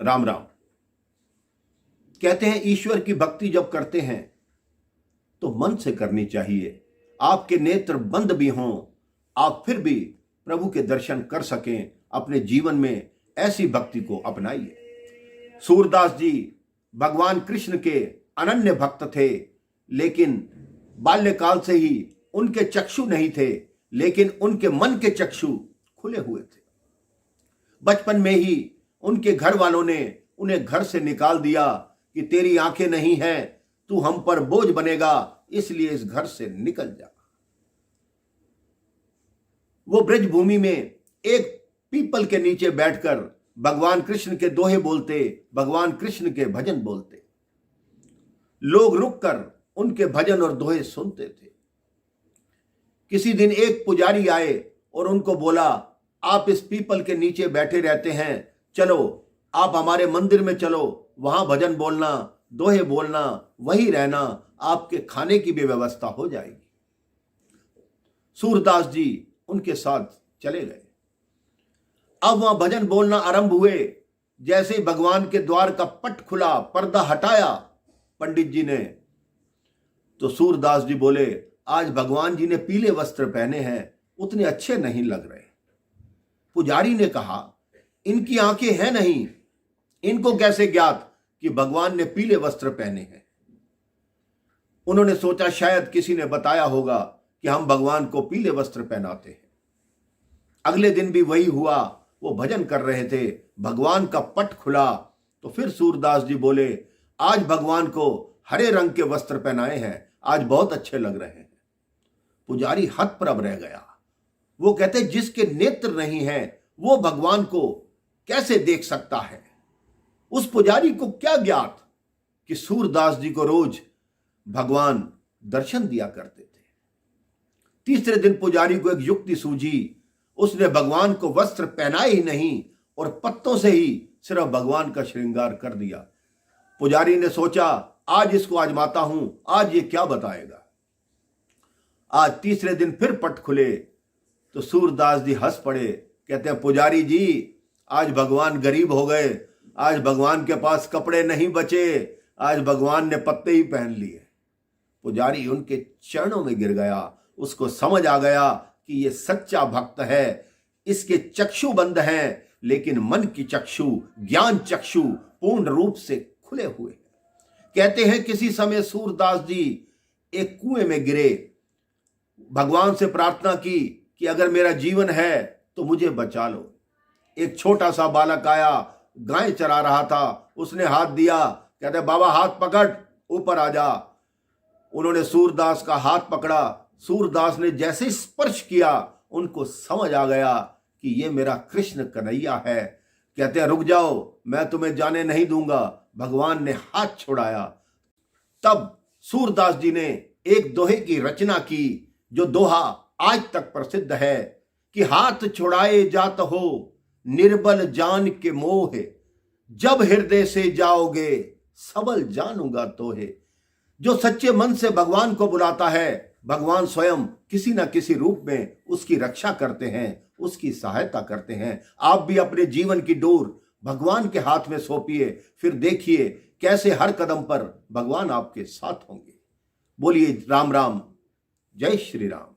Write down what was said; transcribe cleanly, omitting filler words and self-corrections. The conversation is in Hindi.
राम राम। कहते हैं ईश्वर की भक्ति जब करते हैं तो मन से करनी चाहिए। आपके नेत्र बंद भी हों, आप फिर भी प्रभु के दर्शन कर सकें। अपने जीवन में ऐसी भक्ति को अपनाइए। सूरदास जी भगवान कृष्ण के अनन्य भक्त थे, लेकिन बाल्यकाल से ही उनके चक्षु नहीं थे, लेकिन उनके मन के चक्षु खुले हुए थे। बचपन में ही उनके घर वालों ने उन्हें घर से निकाल दिया कि तेरी आंखें नहीं हैं, तू हम पर बोझ बनेगा, इसलिए इस घर से निकल जा। वो ब्रज भूमि में एक पीपल के नीचे बैठकर भगवान कृष्ण के दोहे बोलते, भगवान कृष्ण के भजन बोलते। लोग रुककर उनके भजन और दोहे सुनते थे। किसी दिन एक पुजारी आए और उनको बोला, आप इस पीपल के नीचे बैठे रहते हैं, चलो आप हमारे मंदिर में चलो, वहां भजन बोलना, दोहे बोलना, वहीं रहना, आपके खाने की भी व्यवस्था हो जाएगी। सूरदास जी उनके साथ चले गए। अब वहां भजन बोलना आरंभ हुए। जैसे ही भगवान के द्वार का पट खुला, पर्दा हटाया पंडित जी ने, तो सूरदास जी बोले, आज भगवान जी ने पीले वस्त्र पहने हैं, उतने अच्छे नहीं लग रहे। पुजारी ने कहा, इनकी आंखें हैं नहीं, इनको कैसे ज्ञात कि भगवान ने पीले वस्त्र पहने हैं। उन्होंने सोचा शायद किसी ने बताया होगा कि हम भगवान को पीले वस्त्र पहनाते हैं। अगले दिन भी वही हुआ। वो भजन कर रहे थे, भगवान का पट खुला, तो फिर सूरदास जी बोले, आज भगवान को हरे रंग के वस्त्र पहनाए हैं, आज बहुत अच्छे लग रहे हैं। पुजारी हतप्रभ रह गया। वो कहते, जिसके नेत्र नहीं है वो भगवान को कैसे देख सकता है। उस पुजारी को क्या ज्ञात कि सूरदास जी को रोज भगवान दर्शन दिया करते थे। तीसरे दिन पुजारी को एक युक्ति सूझी। उसने भगवान को वस्त्र पहनाए ही नहीं और पत्तों से ही सिर्फ भगवान का श्रृंगार कर दिया। पुजारी ने सोचा, आज इसको आजमाता हूं, आज ये क्या बताएगा। आज तीसरे दिन फिर पट खुले तो सूरदास जी हंस पड़े। कहते हैं, पुजारी जी, आज भगवान गरीब हो गए, आज भगवान के पास कपड़े नहीं बचे, आज भगवान ने पत्ते ही पहन लिए। पुजारी उनके चरणों में गिर गया। उसको समझ आ गया कि ये सच्चा भक्त है। इसके चक्षु बंद हैं, लेकिन मन की चक्षु, ज्ञान चक्षु पूर्ण रूप से खुले हुए। कहते हैं किसी समय सूरदास जी एक कुएं में गिरे, भगवान से प्रार्थना की कि अगर मेरा जीवन है तो मुझे बचा लो। एक छोटा सा बालक आया, गाय चरा रहा था, उसने हाथ दिया, कहते बाबा हाथ पकड़, ऊपर आ जा। उन्होंने सूरदास का हाथ पकड़ा। सूरदास ने जैसे स्पर्श किया, उनको समझ आ गया कि ये मेरा कृष्ण कन्हैया है। कहते हैं, रुक जाओ, मैं तुम्हें जाने नहीं दूंगा। भगवान ने हाथ छुड़ाया। तब सूरदास जी ने एक दोहे की रचना की, जो दोहा आज तक प्रसिद्ध है कि हाथ छुड़ाए जात हो निर्बल जान के मोह, जब हृदय से जाओगे सबल जानूंगा तोहे। जो सच्चे मन से भगवान को बुलाता है, भगवान स्वयं किसी ना किसी रूप में उसकी रक्षा करते हैं, उसकी सहायता करते हैं। आप भी अपने जीवन की डोर भगवान के हाथ में सौंपिए, फिर देखिए कैसे हर कदम पर भगवान आपके साथ होंगे। बोलिए राम राम, जय श्री राम।